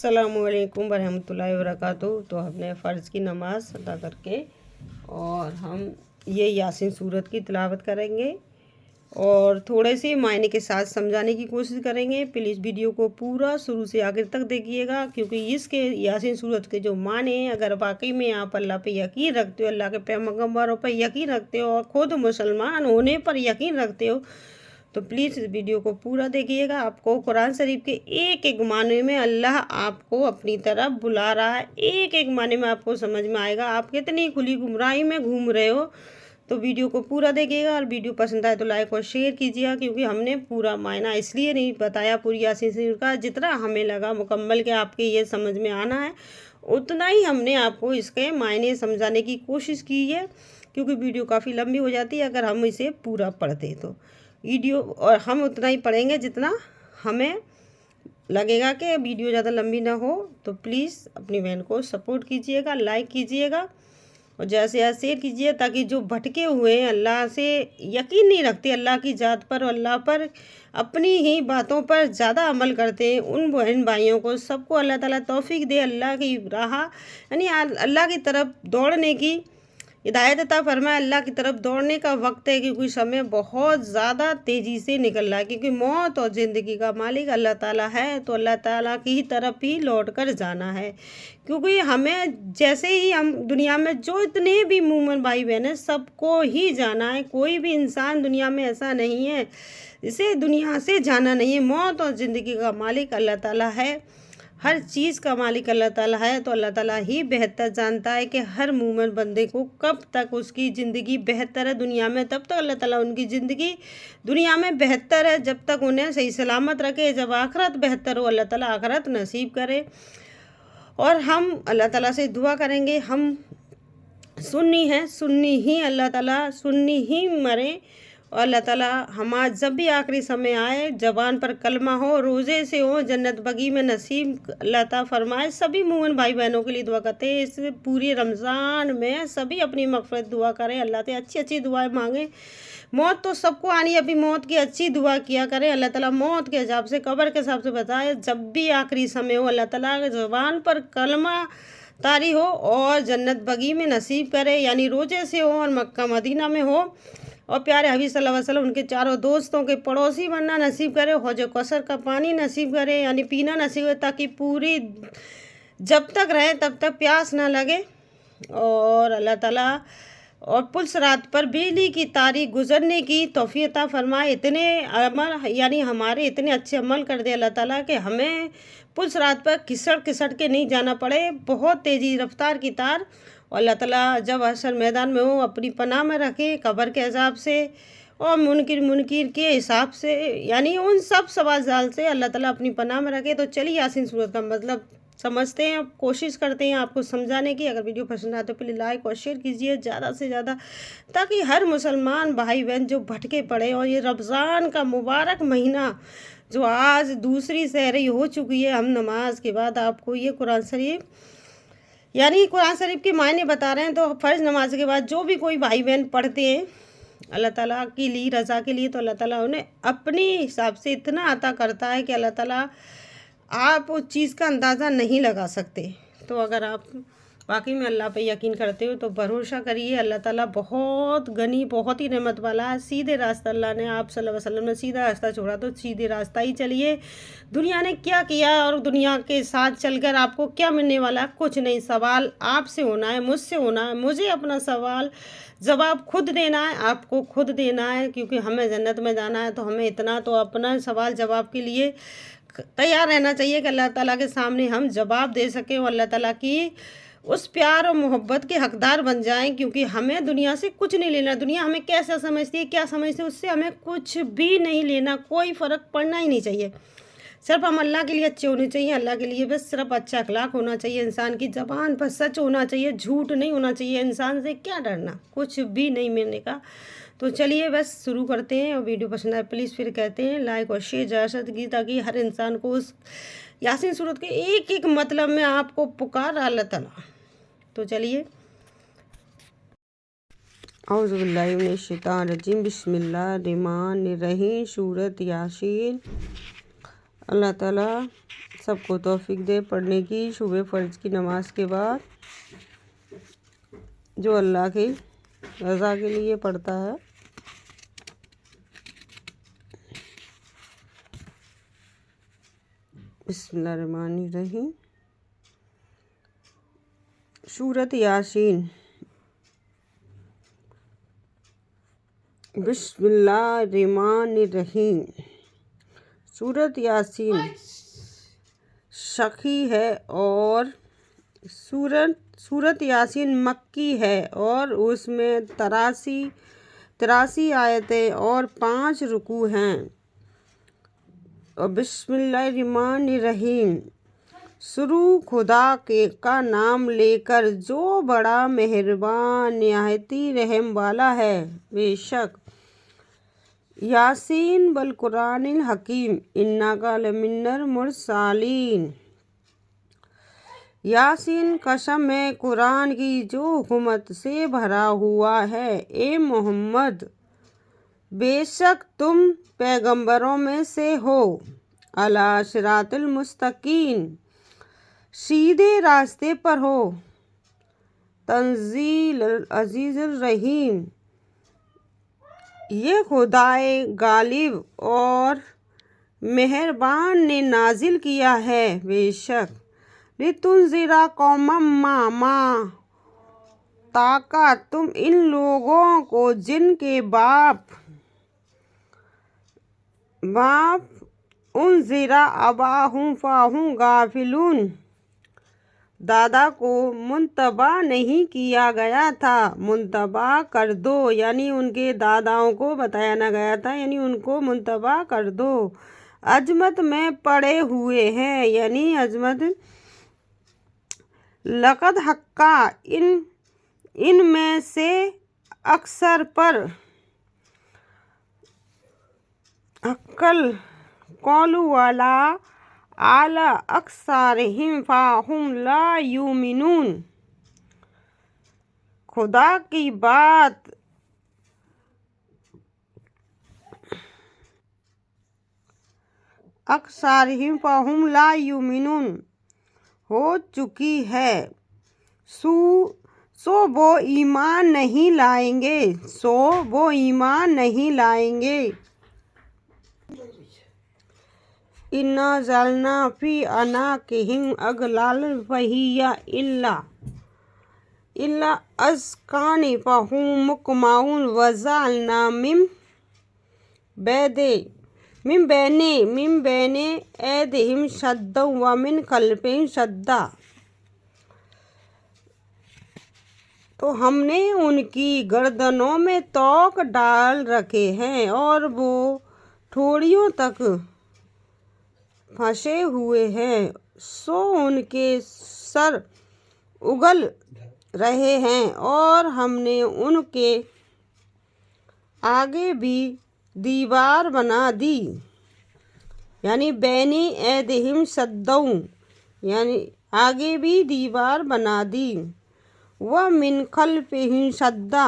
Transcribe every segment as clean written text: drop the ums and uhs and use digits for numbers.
अस्सलामु अलैकुम वरहमतुल्लाहि वबरकातुहू। तो हमने फ़र्ज़ की नमाज़ अदा करके और हम ये यासीन सूरत की तिलावत करेंगे और थोड़े से मायने के साथ समझाने की कोशिश करेंगे। प्लीज़ वीडियो को पूरा शुरू से आखिर तक देखिएगा, क्योंकि इसके यासीन सूरत के जो माने हैं, अगर वाकई में आप अल्लाह पे यकीन रखते हो, अल्लाह के पैगम्बरों पर यकीन रखते हो और ख़ुद मुसलमान होने पर यकीन रखते हो, तो प्लीज़ इस वीडियो को पूरा देखिएगा। आपको कुरान शरीफ के एक एक माने में अल्लाह आपको अपनी तरफ बुला रहा है। एक एक माने में आपको समझ में आएगा आप कितनी खुली गुमराही में घूम रहे हो। तो वीडियो को पूरा देखिएगा और वीडियो पसंद आए तो लाइक और शेयर कीजिएगा, क्योंकि हमने पूरा मायना इसलिए नहीं बताया पूरी यासीन शरीफ का, जितना हमें लगा मुकम्मल के आपके ये समझ में आना है उतना ही हमने आपको इसके मायने समझाने की कोशिश की है, क्योंकि वीडियो काफ़ी लंबी हो जाती है अगर हम इसे पूरा पढ़ते तो वीडियो, और हम उतना ही पढ़ेंगे जितना हमें लगेगा कि वीडियो ज़्यादा लंबी ना हो। तो प्लीज़ अपनी बहन को सपोर्ट कीजिएगा, लाइक कीजिएगा और जैसे शेयर कीजिए, ताकि जो भटके हुए हैं, अल्लाह से यकीन नहीं रखते, अल्लाह की ज़ात पर, अल्लाह पर, अपनी ही बातों पर ज़्यादा अमल करते हैं, उन बहन भाइयों को सबको अल्लाह ताला तौफीक दे, अल्लाह की राह यानी अल्लाह की तरफ दौड़ने की हिदायत अता फरमाए। अल्लाह की तरफ दौड़ने का वक्त है, क्योंकि समय बहुत ज़्यादा तेज़ी से निकल रहा है, क्योंकि मौत और ज़िंदगी का मालिक अल्लाह ताला है, तो अल्लाह ताला की तरफ ही लौट कर जाना है। क्योंकि हमें जैसे ही हम दुनिया में जो इतने भी मोमिन भाई बहन हैं सबको ही जाना है। कोई भी इंसान दुनिया में ऐसा नहीं है जिसे दुनिया से जाना नहीं है। मौत और ज़िंदगी का मालिक अल्लाह ताला है, हर चीज़ का मालिक अल्लाह ताला है। तो अल्लाह ताला ही बेहतर जानता है कि हर मोमिन बंदे को कब तक उसकी ज़िंदगी बेहतर है दुनिया में, तब तक अल्लाह ताला उनकी ज़िंदगी दुनिया में बेहतर है, जब तक उन्हें सही सलामत रखे। जब आखिरत बेहतर हो, अल्लाह ताला आखिरत नसीब करे। और हम अल्लाह ताला से दुआ करेंगे, हम सुन्नी हैं, सुन्नी ही अल्लाह ताला, सुन्नी ही मरें। और अल्लाह ताला हमारा जब भी आखिरी समय आए, ज़बान पर कलमा हो, रोज़े से हो, जन्नत बगी में नसीब अल्लाह ताला फरमाए। सभी मोमिन भाई बहनों के लिए दुआ करते हैं। इस पूरे रमज़ान में सभी अपनी मग़फ़िरत दुआ करें, अल्लाह से अच्छी अच्छी दुआएं मांगें। मौत तो सबको आनी है, अभी मौत की अच्छी दुआ किया करें। अल्लाह ताला मौत के हिसाब से, कब्र के हिसाब से बताए। जब भी आखिरी समय हो, अल्लाह ताला के ज़बान पर कलमा तारी हो और जन्नत बगी में नसीब करे, यानी रोज़े से हो और मक्का मदीना में हो, और प्यारे हबीब सल्लल्लाहु अलैहि वसल्लम उनके चारों दोस्तों के पड़ोसी बनना नसीब करे। हौज कौसर का पानी नसीब करे, यानी पीना नसीब करे, ताकि पूरी जब तक रहे तब तक प्यास ना लगे। और अल्लाह ताला और पुल्स रात पर बिजली की तारी गुजरने की तौफीक अता फरमाए। इतने अमल, यानी हमारे इतने अच्छे अमल कर दे अल्लाह ताला कि हमें पुल्स रात पर घिसट के नहीं जाना पड़े, बहुत तेज़ी रफ्तार की तार। और अल्लाह ताला जब हशर मैदान में हो अपनी पनाह में रखे, कब्र के हिसाब से और मुनकिर के हिसाब से, यानी उन सब सवाल से अल्लाह ताला अपनी पनाह में रखे। तो चलिए यासीन सूरत का मतलब समझते हैं, कोशिश करते हैं आपको समझाने की। अगर वीडियो पसंद आए तो प्लीज़ लाइक और शेयर कीजिए ज़्यादा से ज़्यादा, ताकि हर मुसलमान भाई बहन जो भटके पड़े, और ये रमज़ान का मुबारक महीना जो आज दूसरी सहरी हो चुकी है, हम नमाज के बाद आपको ये कुरान शरीफ, यानी कुरान शरीफ के मायने बता रहे हैं। तो फ़र्ज़ नमाज के बाद जो भी कोई भाई बहन पढ़ते हैं अल्लाह ताला की लिए, रज़ा के लिए, तो अल्लाह ताला उन्हें अपने हिसाब से इतना अता करता है कि अल्लाह ताला आप उस चीज़ का अंदाज़ा नहीं लगा सकते। तो अगर आप वाकई में अल्लाह पे यकीन करते हो तो भरोसा करिए, अल्लाह ताला बहुत गनी, बहुत ही रहमत वाला है। सीधे रास्ता अल्लाह ने, आप सल्लल्लाहु अलैहि वसल्लम ने सीधा रास्ता छोड़ा, तो सीधे रास्ता ही चलिए। दुनिया ने क्या किया और दुनिया के साथ चलकर आपको क्या मिलने वाला है? कुछ नहीं। सवाल आपसे होना है, मुझसे होना है। मुझे अपना सवाल जवाब खुद देना है, आपको खुद देना है, क्योंकि हमें जन्नत में जाना है। तो हमें इतना तो अपना सवाल जवाब के लिए तैयार रहना चाहिए कि अल्लाह ताला के सामने हम जवाब दे सकें और अल्लाह ताला की उस प्यार और मोहब्बत के हकदार बन जाएं। क्योंकि हमें दुनिया से कुछ नहीं लेना। दुनिया हमें कैसा समझती है, क्या समझती है, उससे हमें कुछ भी नहीं लेना, कोई फ़र्क पड़ना ही नहीं चाहिए। सिर्फ हम अल्लाह के लिए अच्छे होने चाहिए, अल्लाह के लिए बस सिर्फ अच्छा अखलाक होना चाहिए, इंसान की ज़बान पर सच होना चाहिए, झूठ नहीं होना चाहिए। इंसान से क्या डरना, कुछ भी नहीं मिलने का। तो चलिए बस शुरू करते हैं, और वीडियो पसंद आए प्लीज़ फिर कहते हैं लाइक और शेयर ज़्यादा की, ताकि हर इंसान को उस यासीन सूरत के एक एक मतलब में आपको पुकार अल्लाह ताला। तो चलिए, औज़ु बिल्लाहि मिनश शैतानिर रजीम, बिस्मिल्लाहिर्रहमानिर्रहीम। सूरत यासीन। अल्लाह ताला سب کو توفیق دے پڑھنے کی صبح فرض کی نماز کے بعد، جو اللہ کی رضا کے لیے پڑھتا ہے۔ بسم اللہ الرحمن الرحیم۔ سورۃ یاسین۔ بسم اللہ الرحمن الرحیم۔ سورۃ یاسین شکی ہے اور سورۃ یاسین مکی ہے اور اس میں 83 آیتیں اور 5 رکوع ہیں۔ اور بسم اللہ الرحمن الرحیم۔ شروع خدا کا نام لے کر جو بڑا مہربان نہایت رحم والا ہے۔ بے شک یاسین والقرآن الحکیم انک لمن المرسلین۔ یاسین قسم ہے قرآن کی جو حکمت سے بھرا ہوا ہے۔ اے محمد، بے شک تم پیغمبروں میں سے ہو۔ علی صراط المستقیم، سیدھے راستے پر ہو۔ تنزیل العزیز الرحیم، یہ خدائے غالب اور مہربان نے نازل کیا ہے۔ بے شک لتنذر قوما ما تاکہ تم ان لوگوں کو جن کے باپ انذر آباءہم فہم غافلون، دادا کو منتبہ نہیں کیا گیا تھا، منتبہ کر دو، یعنی ان کے داداؤں کو بتایا نہ گیا تھا، یعنی ان کو منتبہ کر دو۔ عظمت میں پڑے ہوئے ہیں، یعنی عظمت۔ لقد حقا، ان میں سے اکثر پر، حقل قول علی اکثرہم فہم لا یؤمنون، خدا کی بات اکثرہم فہم لا یؤمنون ہو چکی ہے، سو وہ ایمان نہیں لائیں گے۔ انا جعلنا فی اعناقہم اغلالا فہی الی الاذقان فہم مقمحون وجعلنا من بین ایدیہم سدا ومن خلفہم سدا، تو ہم نے ان کی گردنوں میں طوق ڈال رکھے ہیں اور وہ ٹھوڑیوں تک پھنسے ہوئے ہیں، سو ان کے سر اگل رہے ہیں، اور ہم نے ان کے آگے بھی دیوار بنا دی، یعنی بین ایدیہم سدا، یعنی آگے بھی دیوار بنا دی، ومن خلفہم سدا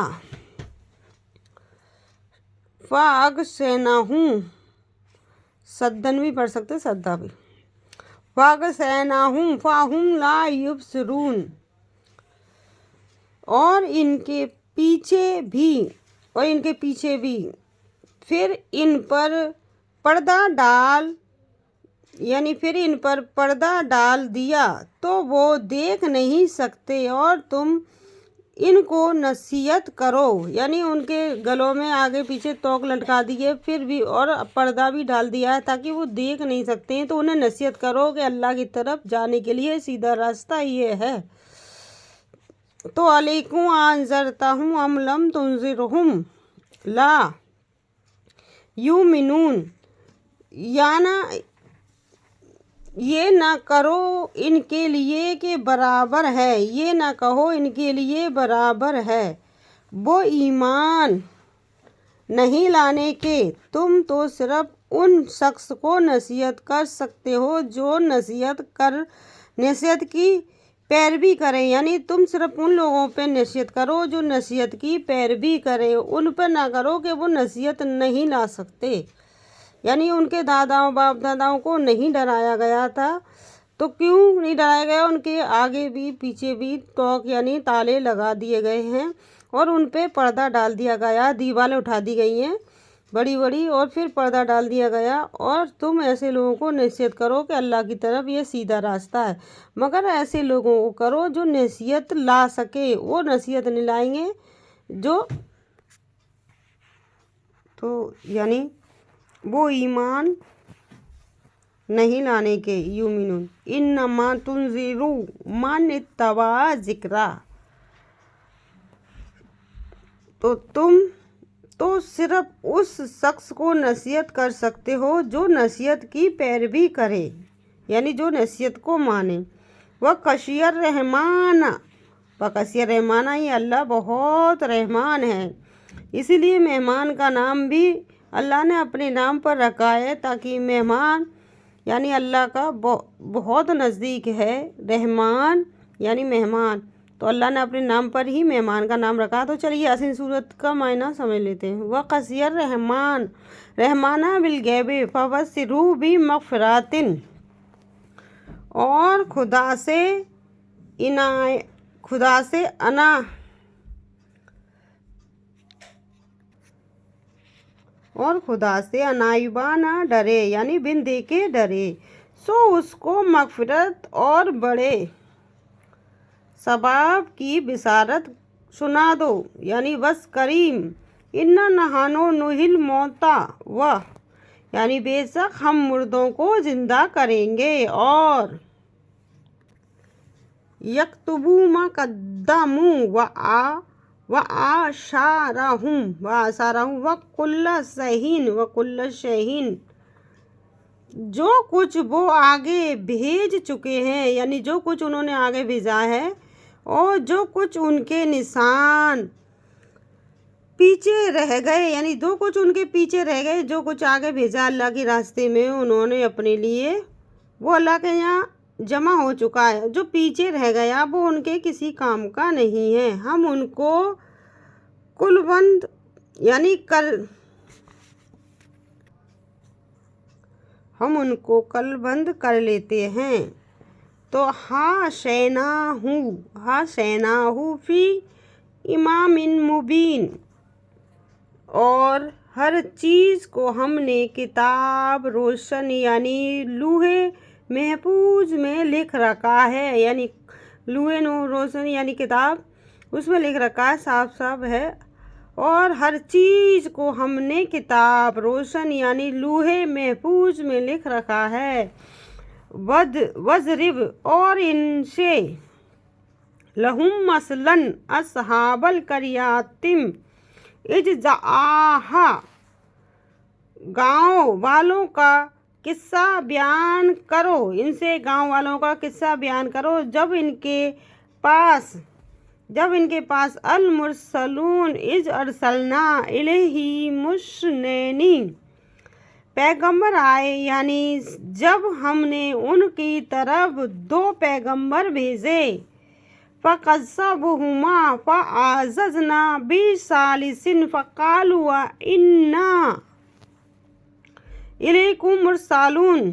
فاغشیناہم، سدن بھی پڑھ سکتے، سدا بھی، فاغشیناہم فہم لا یبصرون، اور ان کے پیچھے بھی، پھر ان پر پردہ ڈال دیا تو وہ دیکھ نہیں سکتے، اور تم ان کو نصیحت کرو، یعنی ان کے گلوں میں آگے پیچھے طوق لٹکا دیے، پھر بھی اور پردہ بھی ڈال دیا ہے تاکہ وہ دیکھ نہیں سکتے ہیں، تو انہیں نصیحت کرو کہ اللہ کی طرف جانے کے لیے سیدھا راستہ یہ ہے۔ تو علیکم انذرتہم ام لم تنذرہم لا یؤمنون، یہ نہ کرو ان کے لیے کہ برابر ہے، یہ نہ کہو ان کے لیے برابر ہے وہ ایمان نہیں لانے کے، تم تو صرف ان شخص کو نصیحت کر سکتے ہو جو نصیحت کی پیروی کریں، یعنی تم صرف ان لوگوں پہ نصیحت کرو جو نصیحت کی پیروی کریں، ان پہ نہ کرو کہ وہ نصیحت نہیں لا سکتے۔ यानी उनके दादाओं बाप दादाओं को नहीं डराया गया था। तो क्यों नहीं डराया गया? उनके आगे भी पीछे भी तोक यानी ताले लगा दिए गए हैं और उन पे पर्दा डाल दिया गया, दीवारें उठा दी गई हैं बड़ी बड़ी और फिर पर्दा डाल दिया गया। और तुम ऐसे लोगों को नसीहत करो कि अल्लाह की तरफ ये सीधा रास्ता है, मगर ऐसे लोगों को करो जो नसीहत ला सके। वो नसीहत नहीं लाएंगे जो तो यानी वो ईमान नहीं लाने के। युमिनुन इन्नमा तुनज़िरु मन इत्तबा ज़िक्रा। तो तुम तो सिर्फ उस शख्स को नसीहत कर सकते हो जो नसीहत की पैरवी करे, यानी जो नसीहत को माने। वह कशियर रहमाना, कशियर रहमाना, ये अल्लाह बहुत रहमान है। इसीलिए मेहमान का नाम भी अल्लाह ने अपने नाम पर रखा है, ताकि मेहमान यानी अल्लाह का बहुत नज़दीक है। रहमान यानी मेहमान, तो अल्लाह ने अपने नाम पर ही मेहमान का नाम रखा। तो चलिए यासीन सूरत का मायना समझ लेते हैं। वह कसियर रहमान रहमाना बिल गैबे फबस्सिरू बि मग़फ़िरतिन, और खुदा से अनाइबाना डरे, यानी बिन देखे डरे। सो उसको मग़फ़िरत और बड़े सबाब की बिसारत सुना दो, यानी बस करीम। इन्ना नहानो नुहिल मौता वह, यानी बेशक हम मुर्दों को जिंदा करेंगे। और यक्तुबू मा कद्दमू व आशारहुम व कुल्ल शहीन, जो कुछ वो आगे भेज चुके हैं, यानी जो कुछ उन्होंने आगे भेजा है, और जो कुछ उनके निशान पीछे रह गए, यानी जो कुछ उनके पीछे रह गए, जो कुछ आगे भेजा अल्लाह के रास्ते में उन्होंने अपने लिए, वो अल्लाह के यहाँ जमा हो चुका है। जो पीछे रह गया वो उनके किसी काम का नहीं है। हम उनको कुलबंद यानी हम उनको कलबंद कर लेते हैं। तो हा शैनाहू फी इमामिन मुबीन, और हर चीज़ को हमने किताब रोशन यानी लूहे महफूज में लिख रखा है, यानी लूहे रोशन यानी किताब, उसमें लिख रखा है, साफ साफ है। और हर चीज़ को हमने किताब रोशन यानी लूहे महफूज में लिख रखा है। वज़रिब, और इनसे लहुम मसलन अस्हाबल करियातिम इज जाहा, गाँव वालों का किस्सा बयान करो। इनसे गाँव वालों का किस्सा बयान करो जब इनके पास अल मुरसलून इज अरसलना इलैहि मुस्नैनी, पैगंबर आए, यानी जब हमने उनकी तरफ 2 पैगंबर भेजे। फ़क़ज़्ज़बूहुमा फ़अज़ज़ना बिसालिसिन फ़क़ालू इन्ना इलैकुम मुरसलून,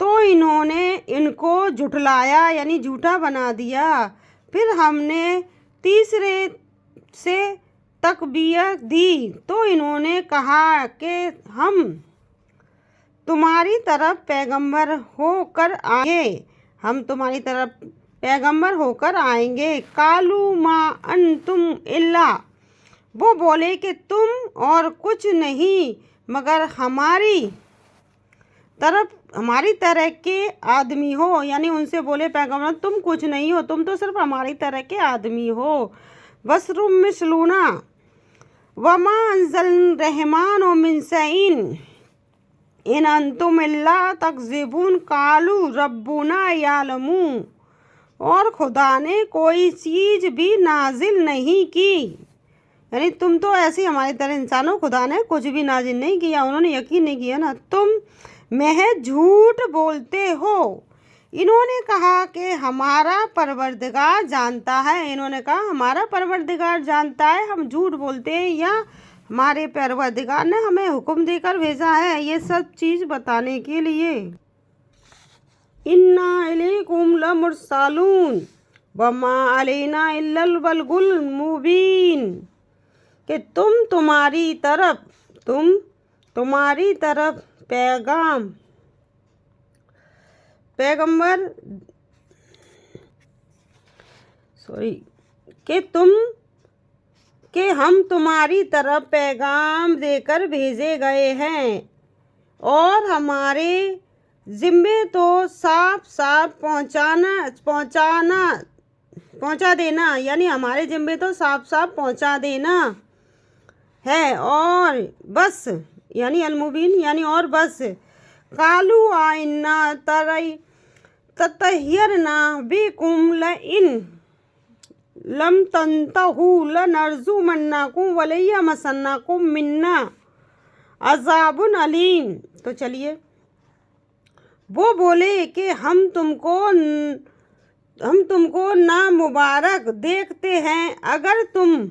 तो इन्होंने इनको झुठलाया यानी झूठा बना दिया। फिर हमने तीसरे से तकबीर दी, तो इन्होंने कहा कि हम तुम्हारी तरफ पैगंबर होकर आएंगे। कालू मा अंतुम इल्ला, वो बोले कि तुम और कुछ नहीं मगर हमारी तरह के आदमी हो, यानी उनसे बोले पैगंबर तुम कुछ नहीं हो, तुम तो सिर्फ हमारी तरह के आदमी हो। वसरुम मिसलूना वमा अंज़ल रहमान मिन सईन इन अंतुम इल्ला तकज़िबून कालू रब्बुना यालमू, और खुदा ने कोई चीज़ भी नाजिल नहीं की, यानी तुम तो ऐसे हमारी तरह इंसान हो, खुदा ने कुछ भी नाजिल नहीं किया, उन्होंने यकीन नहीं किया ना, तुम महज झूठ बोलते हो। इन्होंने कहा कि हमारा परवरदिगार जानता है, इन्होंने कहा हमारा परवरदिगार जानता है, हम झूठ बोलते हैं या हमारे परवरदिगार ने हमें हुक्म देकर भेजा है ये सब चीज़ बताने के लिए। इन्ना इलैकुम लमुरसलून वमा अलैना इल्लल बलगुल मुबीन, कि तुम्हारी तरफ कि हम तुम्हारी तरफ पैगाम देकर भेजे गए हैं और हमारे ज़िम्मे तो साफ पहुंचा देना, यानी हमारे ज़िम्मे तो साफ पहुंचा देना है, और बस यानी अलमुबीन यानी और बस। कालू आइन्ना ततहयरना बिकुम लइन लम तंतहू लनरजुमन्नकुम वलयमसन्नकुम मिन्ना अज़ाबुन अलीम। तो चलिए, वो बोले कि हम तुमको ना मुबारक देखते हैं, अगर तुम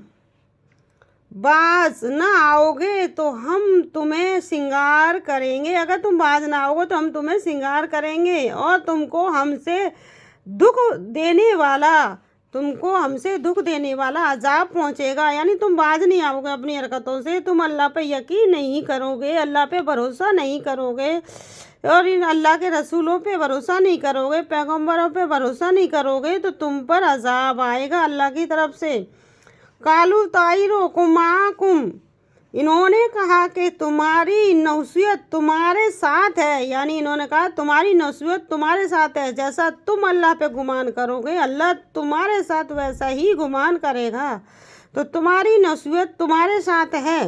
बाज ना आओगे तो हम तुम्हें सिंगार करेंगे, अगर तुम बाज ना आओगे तो हम तुम्हें सिंगार करेंगे, और तुमको हमसे दुख देने वाला अजाब पहुंचेगा। यानी तुम बाज नहीं आओगे अपनी हरकतों से, तुम अल्लाह पे यकीन नहीं करोगे, अल्लाह पे भरोसा नहीं करोगे, और इन अल्लाह के रसूलों पे भरोसा नहीं करोगे, पैगंबरों पे भरोसा नहीं करोगे, तो तुम पर अजाब आएगा अल्लाह की तरफ से। कालू ताइरुकुम माकुम, इन्होंने कहा कि तुम्हारी नसीहत तुम्हारे साथ है, यानी इन्होंने कहा तुम्हारी नसीहत तुम्हारे साथ है, जैसा तुम अल्लाह पे गुमान करोगे अल्लाह तुम्हारे साथ वैसा ही गुमान करेगा, तो तुम्हारी नसीहत तुम्हारे साथ है।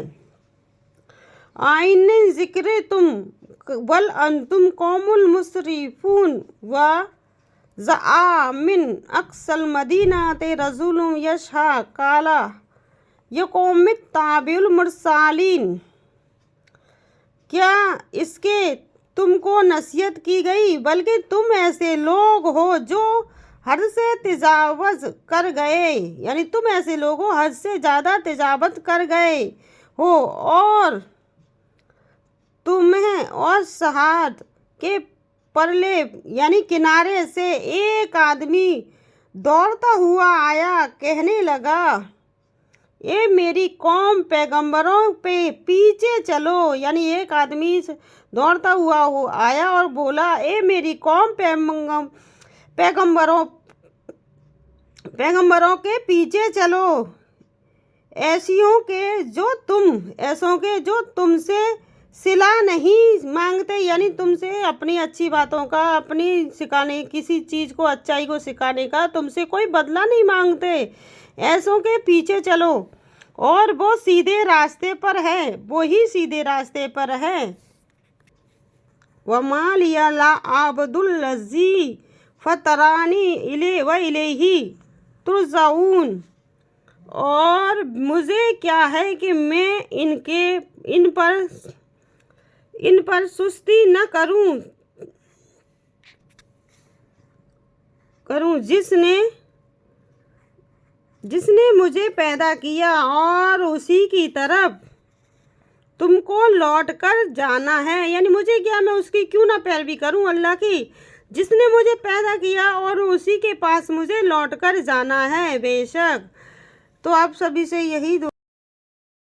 आइन जिक्र तुम बल अंतुम कौमुल मुसरिफून व ज़आ मिन अक्सल मदीना ते रजूलुम यशहा काला यकौमित ताबिउल मुरसालीन, क्या इसके तुमको नसीहत की गई, बल्कि तुम ऐसे लोग हो जो हद से तजावज़ कर गए, यानी तुम ऐसे लोग हो हद से ज़्यादा तजावत कर गए हो, और तुम्हें और सहाद के परले यानी किनारे से एक आदमी दौड़ता हुआ आया, कहने लगा ए मेरी कौम पैगंबरों पे पीछे चलो, यानी एक आदमी दौड़ता हुआ आया और बोला ए मेरी कौम पैगंबरों के पीछे चलो, ऐसों के जो तुमसे सिला नहीं मांगते, यानी तुमसे अपनी अच्छी बातों का अपनी सिखाने किसी चीज़ को अच्छाई को सिखाने का तुमसे कोई बदला नहीं मांगते, ऐसों के पीछे चलो, और वो सीधे रास्ते पर है। वमा लिया ला आबदुल लज़ी फतरानी इलैही तुरजाऊन, और मुझे क्या है कि मैं इन पर सुस्ती न करूं जिसने मुझे पैदा किया, और उसी की तरफ तुमको लौट कर जाना है, यानी मुझे क्या, मैं उसकी क्यों ना पैरवी करूं अल्लाह की, जिसने मुझे पैदा किया और उसी के पास मुझे लौट कर जाना है बेशक। तो आप सभी से यही